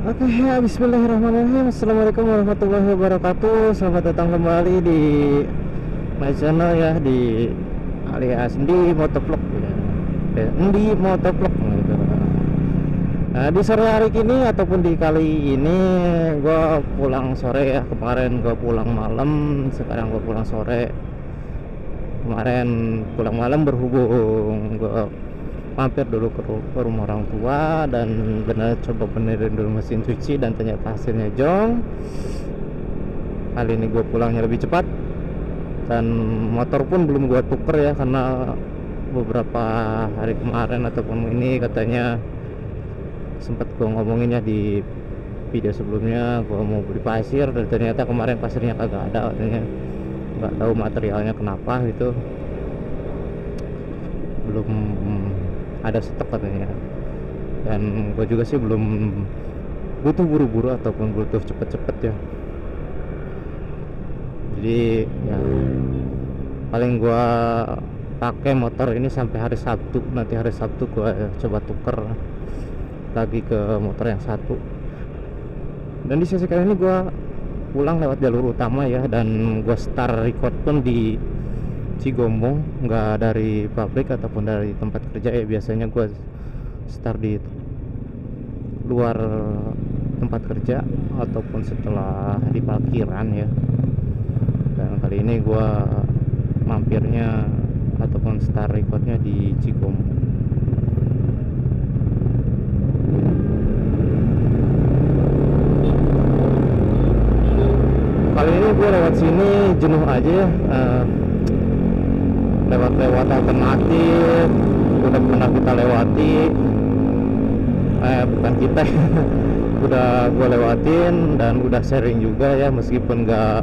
Oke ya, bismillahirrahmanirrahim. Assalamualaikum warahmatullahi wabarakatuh. Selamat datang kembali di my channel ya, di alias di motovlog ya. Di motovlog gitu. Nah, di sore hari ini ataupun di kali ini gue pulang sore ya. Kemarin gue pulang malam, sekarang gue pulang sore. Kemarin pulang malam berhubung gue mampir dulu ke rumah orang tua dan coba benerin dulu mesin cuci, dan ternyata hasilnya jong. Kali ini gue pulangnya lebih cepat, dan motor pun belum gue tuker ya, karena beberapa hari kemarin ataupun ini katanya sempat gue ngomongin ya di video sebelumnya, gue mau beli pasir dan ternyata kemarin pasirnya kagak ada katanya. Nggak tahu materialnya kenapa gitu, belum ada stok katanya. Dan gue juga sih belum butuh buru-buru ataupun butuh cepet-cepet ya. Jadi ya paling gue pakai motor ini sampai hari Sabtu. Nanti hari Sabtu gue coba tuker lagi ke motor yang satu. Dan di sesi kali ini gue pulang lewat jalur utama ya, dan gue start record pun di Cigombong, nggak dari pabrik ataupun dari tempat kerja ya. Biasanya gue start di luar tempat kerja ataupun setelah di parkiran ya. Dan kali ini gue mampirnya ataupun start recordnya di Cigombong. Kali ini gue lewat sini jenuh aja ya. Lewat alternatif udah pernah kita lewati, bukan kita udah gue lewatin dan udah sharing juga ya, meskipun gak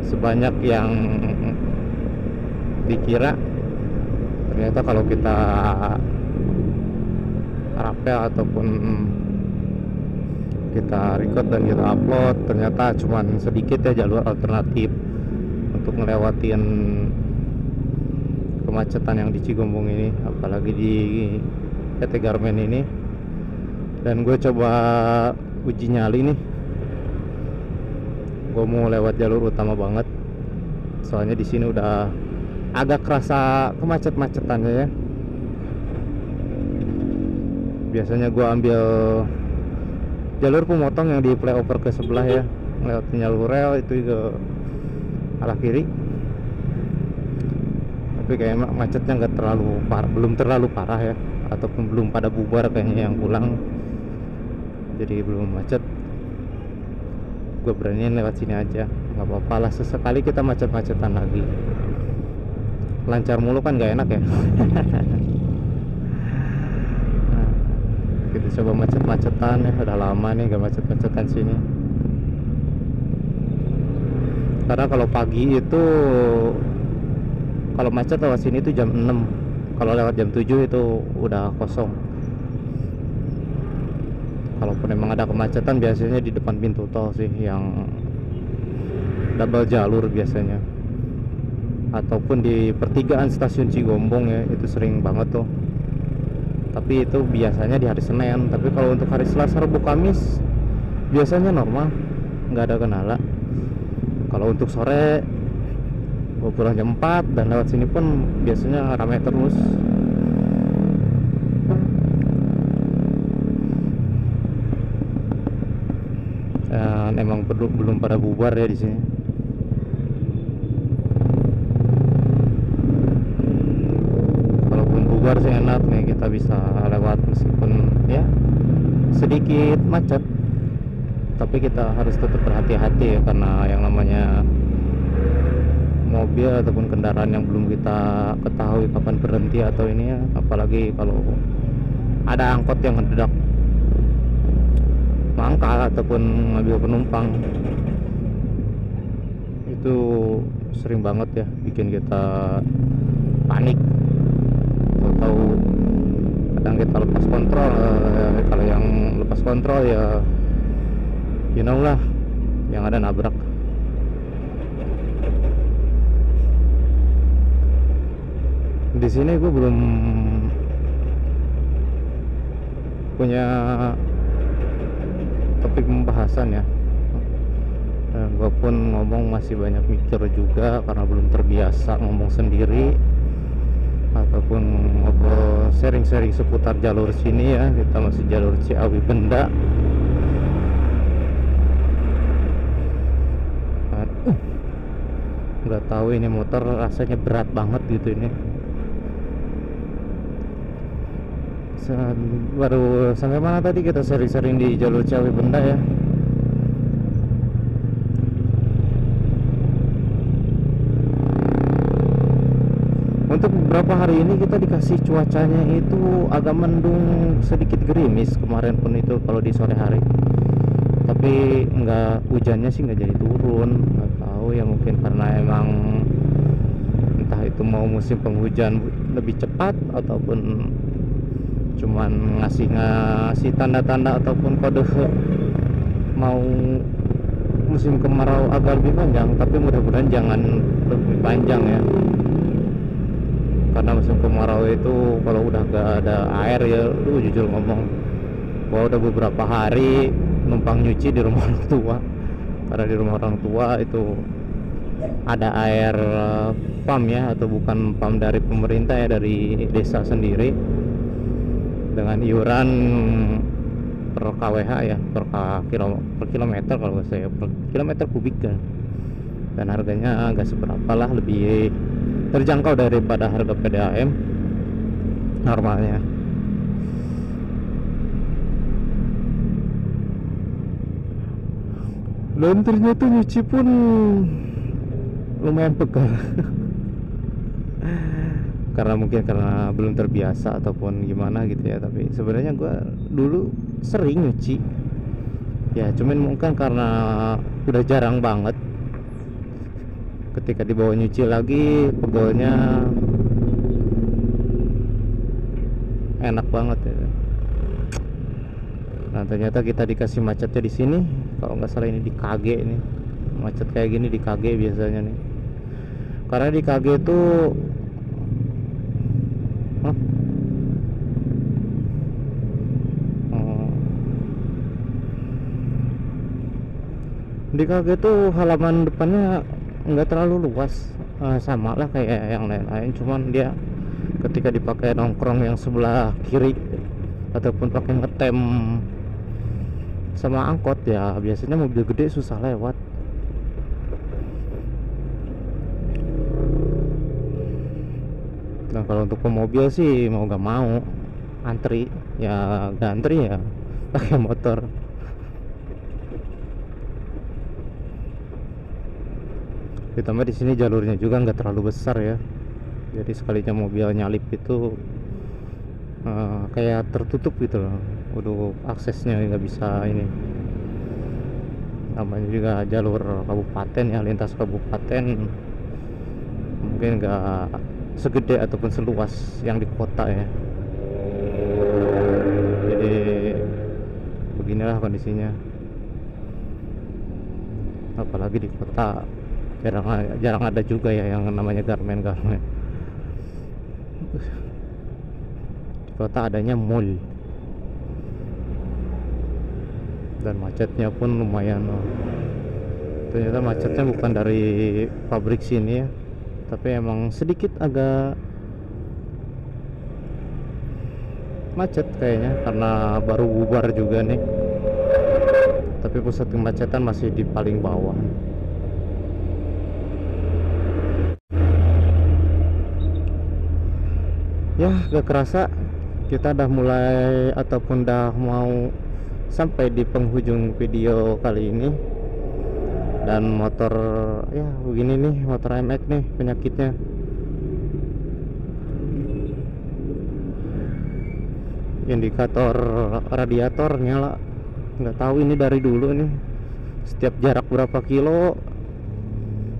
sebanyak yang dikira. Ternyata kalau kita rapel ataupun kita record dan kita upload, ternyata cuman sedikit ya jalur alternatif untuk ngelewatin kemacetan yang di Cigombong ini, apalagi di PT Garmen ini. Dan gue coba uji nyali nih, gue mau lewat jalur utama banget, soalnya di sini udah agak kerasa kemacet-macetannya ya. Biasanya gue ambil jalur pemotong yang di flyover ke sebelah ya, lewat jalur rel itu ke arah kiri. Tapi kayak macetnya nggak terlalu parah, belum terlalu parah ya, ataupun belum pada bubar kayaknya yang pulang, jadi belum macet. Gue beraniin lewat sini aja, nggak apa-apa lah, sesekali kita macet-macetan lagi. Lancar mulu kan nggak enak ya. Nah, kita coba macet-macetan ya, udah lama nih gak macet-macetan sini. Karena kalau pagi itu, kalau macet lewat sini itu jam 6, kalau lewat jam 7 itu udah kosong. Kalaupun memang ada kemacetan biasanya di depan pintu tol sih, yang double jalur biasanya, ataupun di pertigaan stasiun Cigombong ya, itu sering banget tuh. Tapi itu biasanya di hari Senin. Tapi kalau untuk hari Selasa, Rabu, Kamis biasanya normal, nggak ada kendala. Kalau untuk sore gue pulang jam 4 dan lewat sini pun biasanya ramai terus. Dan emang belum pada bubar ya di sini. Kalaupun bubar sih enak nih, kita bisa lewat meskipun ya sedikit macet, tapi kita harus tetap berhati-hati ya, karena yang namanya mobil ataupun kendaraan yang belum kita ketahui kapan berhenti atau ini ya, apalagi kalau ada angkot yang ngededak mangkal ataupun ngambil penumpang, itu sering banget ya bikin kita panik. Tahu kadang kita lepas kontrol, kalau yang lepas kontrol ya you know lah, yang ada nabrak. Di sini gue belum punya topik pembahasan ya. Gue pun ngomong masih banyak mikir juga karena belum terbiasa ngomong sendiri ataupun ngobrol sharing-sharing seputar jalur sini ya. Kita masih jalur Ciawi Benda. Nggak tahu ini motor rasanya berat banget gitu ini. Baru sampai mana tadi? Kita sharing-sharing di jalur Ciawi Benda ya. Untuk beberapa hari ini kita dikasih cuacanya itu agak mendung, sedikit gerimis. Kemarin pun itu kalau di sore hari, tapi nggak, hujannya sih nggak jadi turun. Nggak tahu ya, mungkin karena emang entah itu mau musim penghujan lebih cepat ataupun cuman ngasih tanda-tanda ataupun kode mau musim kemarau agak lebih panjang. Tapi mudah-mudahan jangan lebih panjang ya, karena musim kemarau itu kalau udah gak ada air ya, lu jujur ngomong gua udah beberapa hari numpang nyuci di rumah orang tua, karena di rumah orang tua itu ada air pam ya, atau bukan pam dari pemerintah ya, dari desa sendiri dengan iuran per kWh ya, per kilometer kalau saya, per kilometer kubik kan. Dan harganya agak seberapa lah, lebih terjangkau daripada harga PDAM normalnya. Dan ternyata nyuci pun lumayan pegal karena mungkin karena belum terbiasa ataupun gimana gitu ya. Tapi sebenarnya gue dulu sering nyuci ya, cuman mungkin karena udah jarang banget. Ketika dibawa nyuci lagi, pegelnya enak banget ya. Nah ternyata kita dikasih macetnya di sini. Kalau nggak salah ini di KG ini, macet kayak gini di KG biasanya nih. Karena di KG itu di KG tuh halaman depannya nggak terlalu luas, sama lah kayak yang lain-lain. Cuman dia ketika dipakai nongkrong yang sebelah kiri ataupun pakai ngetem sama angkot ya, biasanya mobil gede susah lewat. Nah kalau untuk pemobil sih mau gak mau antri ya, gak antri ya pakai motor. Ditambah di sini jalurnya juga nggak terlalu besar ya, jadi sekalinya mobil nyalip itu kayak tertutup gitu loh. Udah aksesnya nggak bisa ini, namanya juga jalur kabupaten ya, lintas kabupaten, mungkin nggak segede ataupun seluas yang di kota ya. Jadi beginilah kondisinya, apalagi di kota jarang ada juga ya yang namanya garmen. Di kota adanya mall, dan macetnya pun lumayan. Ternyata macetnya bukan dari pabrik sini ya, tapi emang sedikit agak macet kayaknya karena baru bubar juga nih. Tapi pusat kemacetan masih di paling bawah. Ya gak kerasa kita udah mulai ataupun udah mau sampai di penghujung video kali ini. Dan motor ya begini nih, motor MX nih penyakitnya. Indikator radiator nyala, nggak tahu ini dari dulu nih, setiap jarak berapa kilo,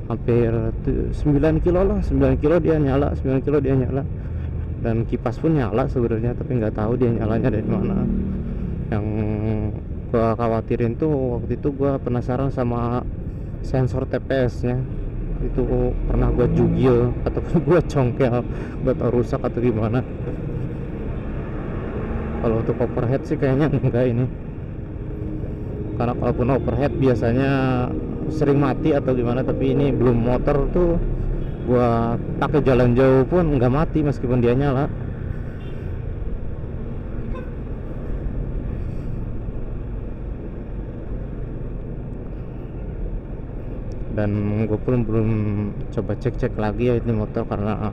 hampir 9 kilo lah, 9 kilo dia nyala, 9 kilo dia nyala. Dan kipas pun nyala sebenarnya, tapi nggak tahu dia nyalanya dari mana. Yang gua khawatirin tuh waktu itu gua penasaran sama sensor TPS nya, itu pernah gua jugil ataupun gua congkel, gak tau rusak atau gimana. Kalau untuk overhead sih kayaknya enggak ini, karena kalaupun overhead biasanya sering mati atau gimana, tapi ini belum. Motor tuh gua pakai jalan jauh pun nggak mati meskipun dia nyala. Dan gue pun belum coba cek lagi ya ini motor, karena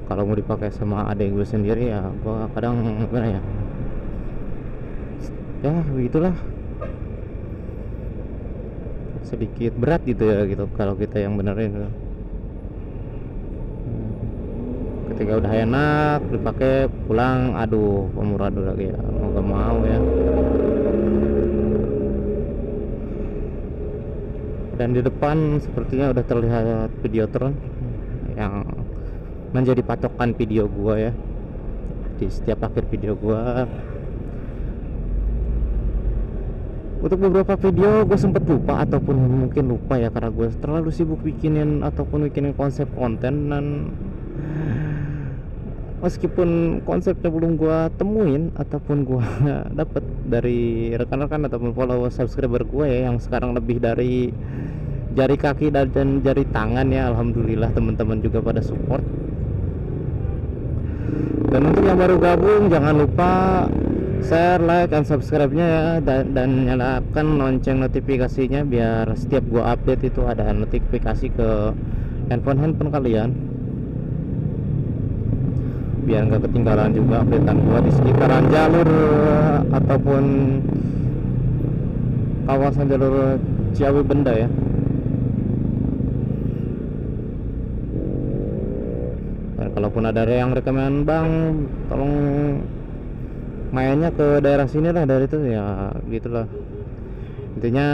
kalau mau dipakai sama adik gue sendiri ya gue kadang gimana ya, ya begitulah, sedikit berat gitu ya gitu kalau kita yang benerin. Ketika udah enak dipakai pulang, aduh pemuradul lagi ya, mau gak mau ya. Dan di depan sepertinya udah terlihat Videotron yang menjadi patokan video gua ya, di setiap akhir video gua. Untuk beberapa video gue sempet lupa ataupun mungkin lupa ya, karena gue terlalu sibuk bikinin konsep konten, dan meskipun konsepnya belum gue temuin ataupun gue dapet dari rekan-rekan ataupun follower subscriber gue ya, yang sekarang lebih dari jari kaki dan jari tangan ya, alhamdulillah teman-teman juga pada support. Dan untuk yang baru gabung, jangan lupa share, like, dan subscribe-nya ya, dan nyalakan lonceng notifikasinya biar setiap gua update itu ada notifikasi ke handphone kalian, biar nggak ketinggalan juga updatean gua di sekitaran jalur ataupun kawasan jalur Ciawi Benda ya. Dan kalaupun ada yang rekomen, bang tolong mainnya ke daerah sini lah, dari itu ya gitulah intinya.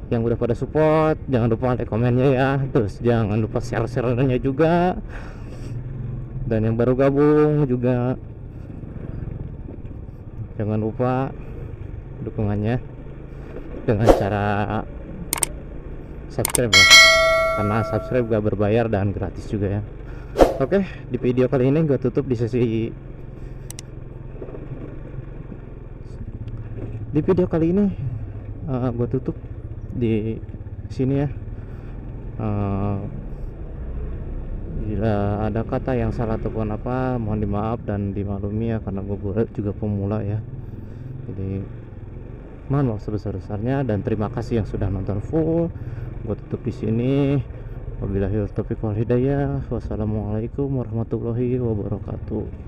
Yang udah pada support jangan lupa like komennya ya, terus jangan lupa share-nya juga. Dan yang baru gabung juga jangan lupa dukungannya dengan cara subscribe ya, karena subscribe gak berbayar dan gratis juga ya. Oke, di video kali ini gue tutup di video kali ini. Gue tutup di sini ya. Bila ada kata yang salah ataupun apa, mohon dimaaf dan dimaklumi ya, karena gue juga pemula ya. Jadi mohon maaf sebesar-besarnya, dan terima kasih yang sudah nonton full. Gue tutup di sini. Wabillahi taufiq wal hidayah. Wassalamualaikum warahmatullahi wabarakatuh.